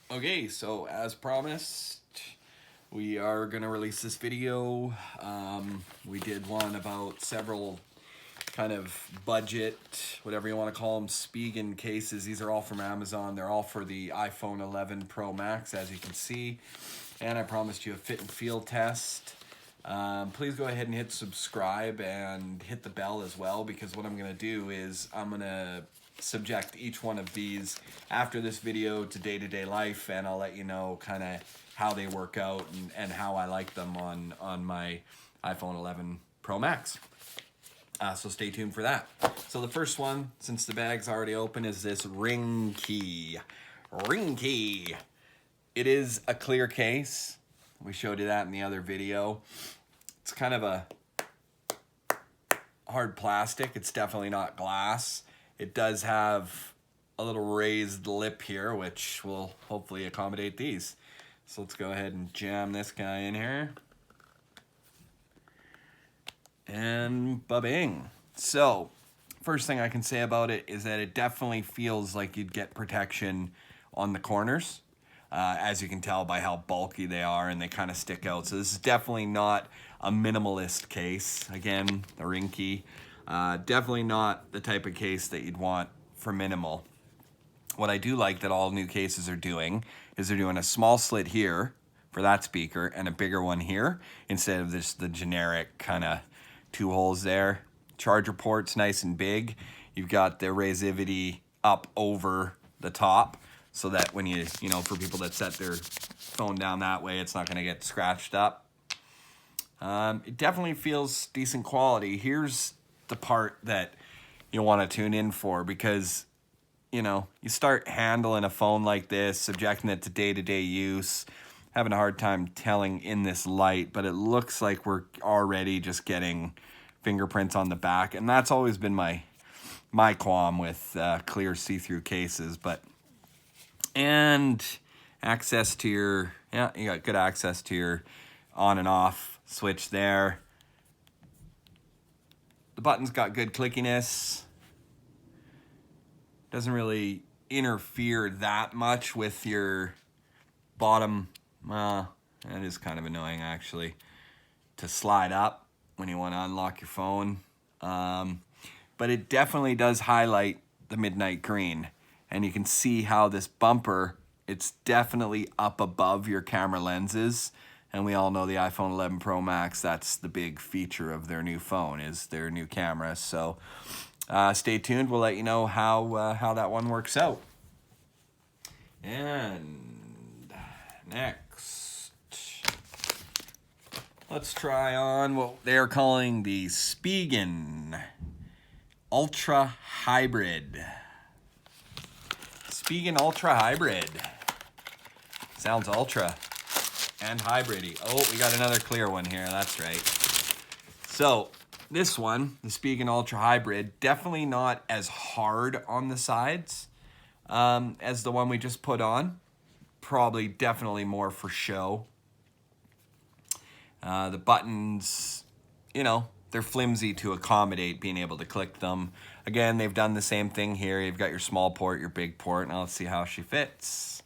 Okay, so as promised, we are going to release this video. We did one about several kind of budget, whatever you want to call them, Spigen cases. These are all from Amazon. They're all for the iPhone 11 Pro Max, as you can see. And I promised you a fit and feel test. Please go ahead and hit subscribe and hit the bell as well, because what I'm going to do is I'm going to subject each one of these after this video to day-to-day life, and I'll let you know kind of how they work out and how I like them on my iPhone 11 Pro Max. So stay tuned for that. So the first one, since the bag's already open, is this Ringke. It is a clear case. We showed you that in the other video. It's kind of a hard plastic. It's definitely not glass. It does have a little raised lip here, which will hopefully accommodate these. So let's go ahead and jam this guy in here. And ba-bing. So, first thing I can say about it is that it definitely feels like you'd get protection on the corners. As you can tell by how bulky they are, and they kind of stick out. So this is definitely not a minimalist case. Again, the Ringke. Definitely not the type of case that you'd want for minimal. What I do like that all new cases are doing is they're doing a small slit here for that speaker and a bigger one here instead of this the generic kind of two holes there. Charger port's nice and big. You've got the raisivity up over the top so that when you know, for people that set their phone down that way, it's not going to get scratched up. It definitely feels decent quality. Here's the part that you want to tune in for, because you know, you start handling a phone like this, subjecting it to day-to-day use, having a hard time telling in this light, but it looks like we're already just getting fingerprints on the back, and that's always been my qualm with clear see-through cases. But and access to your, yeah, you got good access to your on and off switch there. The button's got good clickiness. Doesn't really interfere that much with your bottom. Well, that is kind of annoying actually, to slide up when you want to unlock your phone. But it definitely does highlight the midnight green. And you can see how this bumper, it's definitely up above your camera lenses. And we all know the iPhone 11 Pro Max, that's the big feature of their new phone, is their new camera. So stay tuned. We'll let you know how that one works out. And next, let's try on what they're calling the Spigen Ultra Hybrid. Spigen Ultra Hybrid. Sounds ultra and hybridy. Oh, we got another clear one here. That's right. So this one, the Spigen Ultra Hybrid, definitely not as hard on the sides as the one we just put on. Probably definitely more for show. The buttons, you know, they're flimsy to accommodate being able to click them. Again, they've done the same thing here. You've got your small port, your big port. Now let's see how she fits.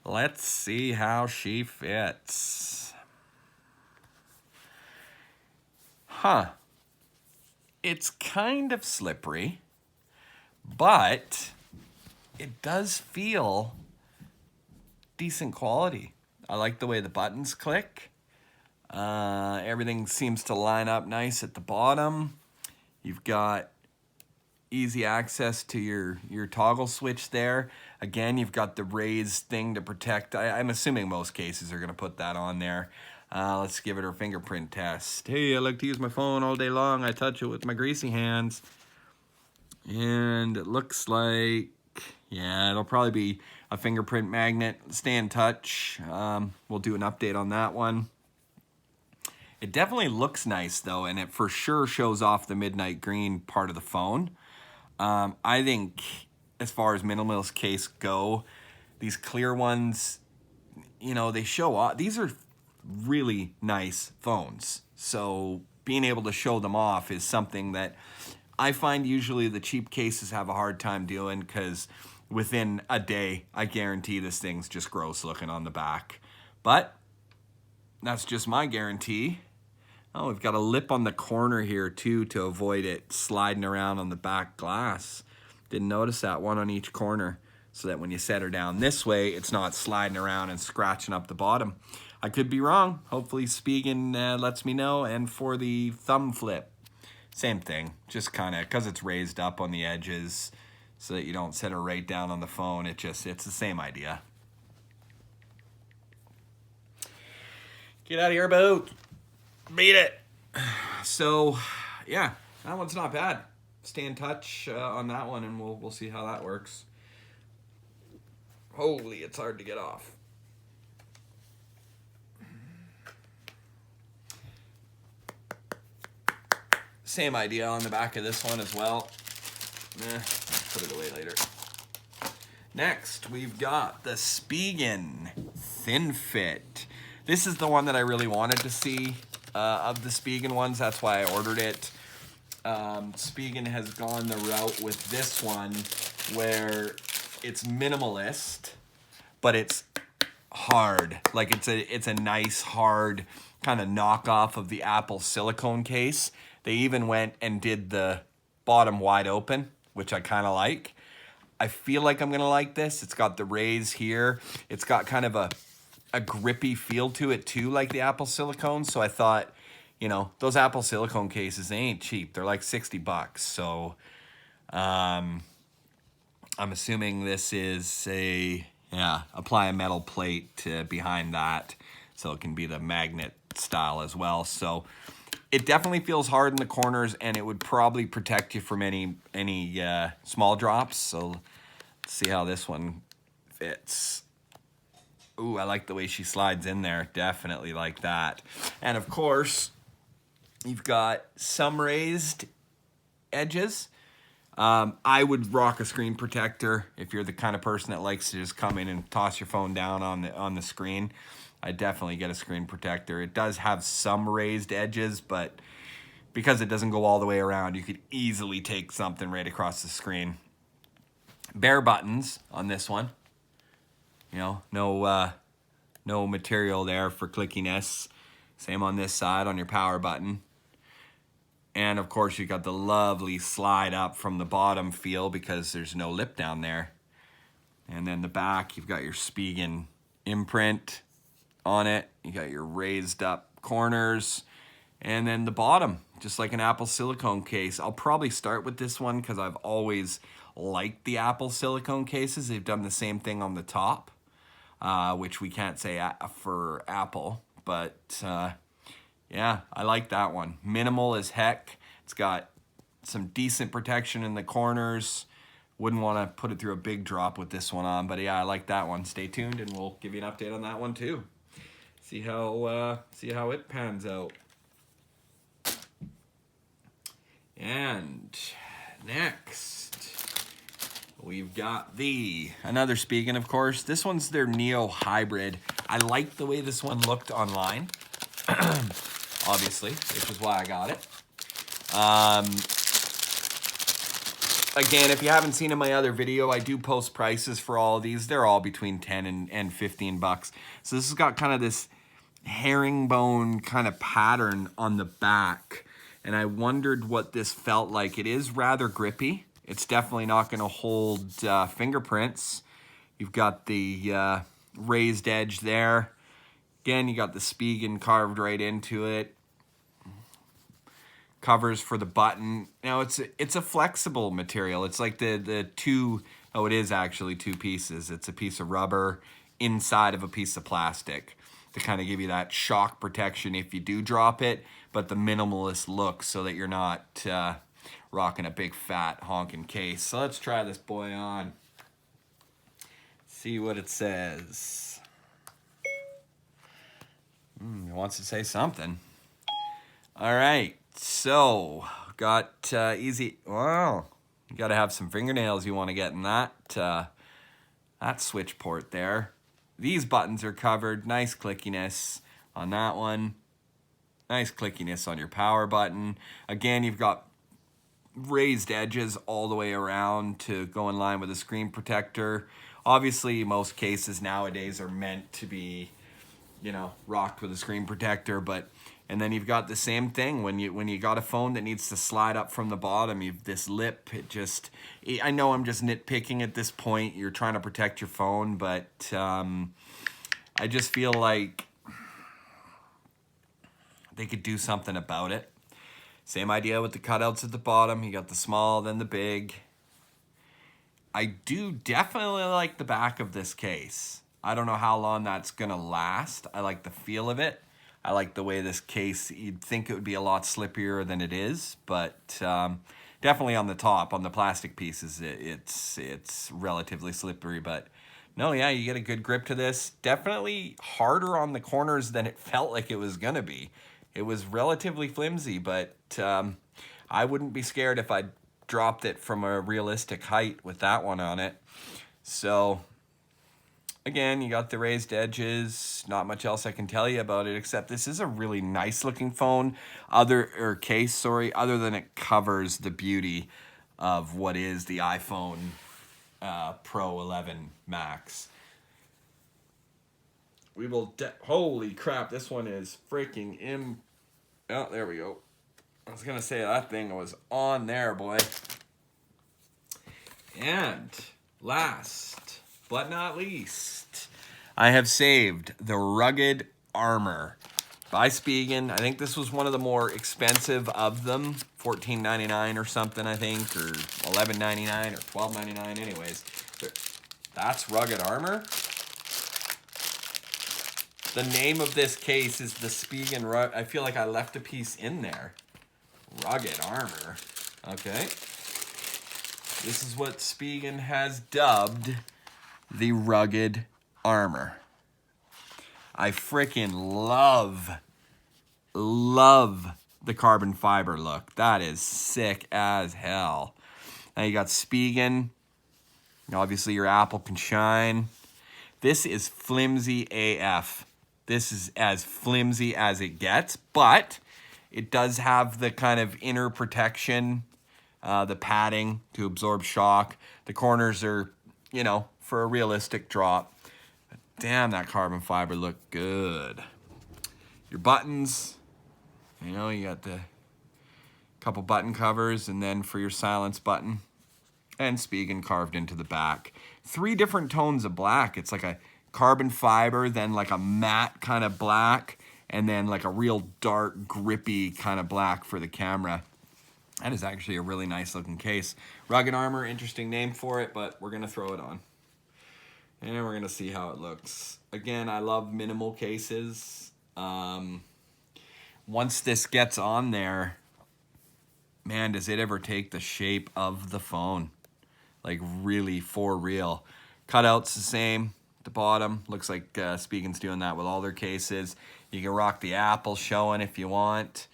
Let's see how she fits. Huh. It's kind of slippery, but it does feel decent quality. I like the way the buttons click. Everything seems to line up nice at the bottom. You've got easy access to your toggle switch there. Again, you've got the raised thing to protect. I'm assuming most cases are going to put that on there. Let's give it our fingerprint test. Hey, I like to use my phone all day long. I touch it with my greasy hands. And it looks like, yeah, it'll probably be a fingerprint magnet. Stay in touch. We'll do an update on that one. It definitely looks nice though, and it for sure shows off the midnight green part of the phone. I think as far as minimalist case go, these clear ones, you know, they show off. These are really nice phones. So being able to show them off is something that I find usually the cheap cases have a hard time doing, because within a day, I guarantee this thing's just gross looking on the back. But that's just my guarantee. Oh, we've got a lip on the corner here too to avoid it sliding around on the back glass. Didn't notice that, one on each corner, so that when you set her down this way, it's not sliding around and scratching up the bottom. I could be wrong. Hopefully Spigen lets me know. And for the thumb flip, same thing. Just kind of, because it's raised up on the edges so that you don't set her right down on the phone. It's the same idea. Get out of here, boat. Beat it. So, yeah, that one's not bad. Stay in touch on that one, and we'll see how that works. Holy, it's hard to get off. Same idea on the back of this one as well. Put it away later. Next, we've got the Spigen Thin Fit. This is the one that I really wanted to see of the Spigen ones. That's why I ordered it. Spigen has gone the route with this one where it's minimalist, but it's hard. Like it's a nice hard kind of knockoff of the Apple silicone case. They even went and did the bottom wide open, which I kind of like. I feel like I'm gonna like this. It's got the raise here. It's got kind of a grippy feel to it too, like the Apple silicone. So I thought, you know, those Apple silicone cases, they ain't cheap. They're like $60. So I'm assuming this is apply a metal plate behind that so it can be the magnet style as well. So it definitely feels hard in the corners, and it would probably protect you from any small drops. So let's see how this one fits. Ooh, I like the way she slides in there. Definitely like that. And of course, you've got some raised edges. I would rock a screen protector if you're the kind of person that likes to just come in and toss your phone down on the screen. I definitely get a screen protector. It does have some raised edges, but because it doesn't go all the way around, you could easily take something right across the screen. Bare buttons on this one. You know, no material there for clickiness. Same on this side on your power button. And of course, you got the lovely slide up from the bottom feel because there's no lip down there. And then the back, you've got your Spigen imprint on it. You got your raised up corners. And then the bottom, just like an Apple silicone case. I'll probably start with this one because I've always liked the Apple silicone cases. They've done the same thing on the top, which we can't say for Apple. But yeah, I like that one. Minimal as heck. It's got some decent protection in the corners. Wouldn't want to put it through a big drop with this one on, but yeah, I like that one. Stay tuned, and we'll give you an update on that one too. See how it pans out. And next, we've got another Spigen, of course. This one's their Ringke Hybrid. I like the way this one looked online, obviously, which is why I got it. Again, if you haven't seen in my other video, I do post prices for all of these. They're all between 10 and 15 bucks. So this has got kind of this herringbone kind of pattern on the back. And I wondered what this felt like. It is rather grippy. It's definitely not going to hold fingerprints. You've got the raised edge there. Again, you got the Spigen carved right into it. Covers for the button. Now it's a flexible material. It's like the two, oh, it is actually two pieces. It's a piece of rubber inside of a piece of plastic to kind of give you that shock protection if you do drop it, but the minimalist look so that you're not rocking a big fat honking case. So let's try this boy on. See what it says. It wants to say something. All right. So, got easy, wow, you got to have some fingernails you want to get in that switch port there. These buttons are covered, nice clickiness on that one. Nice clickiness on your power button. Again, you've got raised edges all the way around to go in line with a screen protector. Obviously, most cases nowadays are meant to be, you know, rocked with a screen protector, but and then you've got the same thing when you got a phone that needs to slide up from the bottom. You've this lip. I know I'm just nitpicking at this point. You're trying to protect your phone, but I just feel like they could do something about it. Same idea with the cutouts at the bottom. You got the small, then the big. I do definitely like the back of this case. I don't know how long that's gonna last. I like the feel of it. I like the way this case, you'd think it would be a lot slippier than it is, but definitely on the top, on the plastic pieces, it's relatively slippery, but no, yeah, you get a good grip to this. Definitely harder on the corners than it felt like it was gonna be. It was relatively flimsy, but I wouldn't be scared if I dropped it from a realistic height with that one on it. So again, you got the raised edges. Not much else I can tell you about it, except this is a really nice looking phone. Other than it covers the beauty of what is the iPhone Pro 11 Max. Holy crap, this one is freaking oh, there we go. I was gonna say that thing was on there, boy. And last but not least, I have saved the Rugged Armor by Spigen. I think this was one of the more expensive of them, $14.99 or something, I think, or $11.99 or $12.99. Anyways, that's Rugged Armor. The name of this case is the Spigen Rug. I feel like I left a piece in there. Rugged Armor. Okay. This is what Spigen has dubbed the Rugged Armor. I freaking love the carbon fiber look. That is sick as hell. Now you got Spigen. Obviously your Apple can shine. This is flimsy AF. This is as flimsy as it gets, but it does have the kind of inner protection, the padding to absorb shock. The corners are, you know, for a realistic drop. But damn, that carbon fiber looked good. Your buttons, you know, you got the couple button covers, and then for your silence button, and Spigen carved into the back. 3 different tones of black. It's like a carbon fiber, then like a matte kind of black, and then like a real dark, grippy kind of black for the camera. That is actually a really nice looking case. Rugged Armor, interesting name for it, but we're gonna throw it on. And we're gonna see how it looks. Again, I love minimal cases. Once this gets on there, man, does it ever take the shape of the phone. Like really for real. Cutout's the same. The bottom looks like Spigen's doing that with all their cases. You can rock the Apple showing if you want.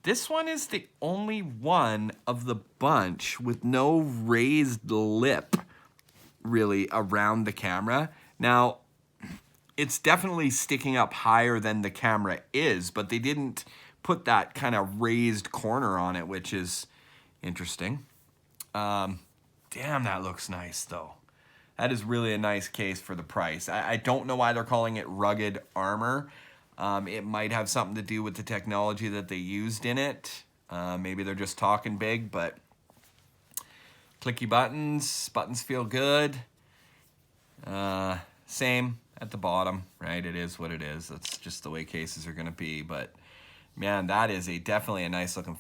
This one is the only one of the bunch with no raised lip really around the camera. Now, it's definitely sticking up higher than the camera is, but they didn't put that kind of raised corner on it, which is interesting. Damn, that looks nice though. That is really a nice case for the price. I don't know why they're calling it Rugged Armor. It might have something to do with the technology that they used in it. Maybe they're just talking big, but clicky buttons. Buttons feel good. Same at the bottom, right? It is what it is. That's just the way cases are going to be. But man, that is definitely a nice looking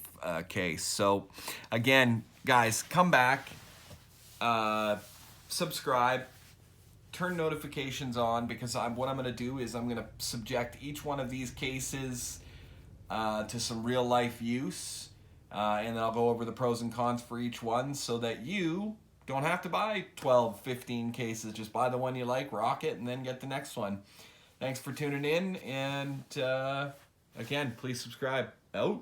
case. So again, guys, come back. Subscribe, turn notifications on, because what I'm going to do is I'm going to subject each one of these cases to some real life use, and then I'll go over the pros and cons for each one so that you don't have to buy 12, 15 cases. Just buy the one you like, rock it, and then get the next one. Thanks for tuning in, and again, please subscribe. Out.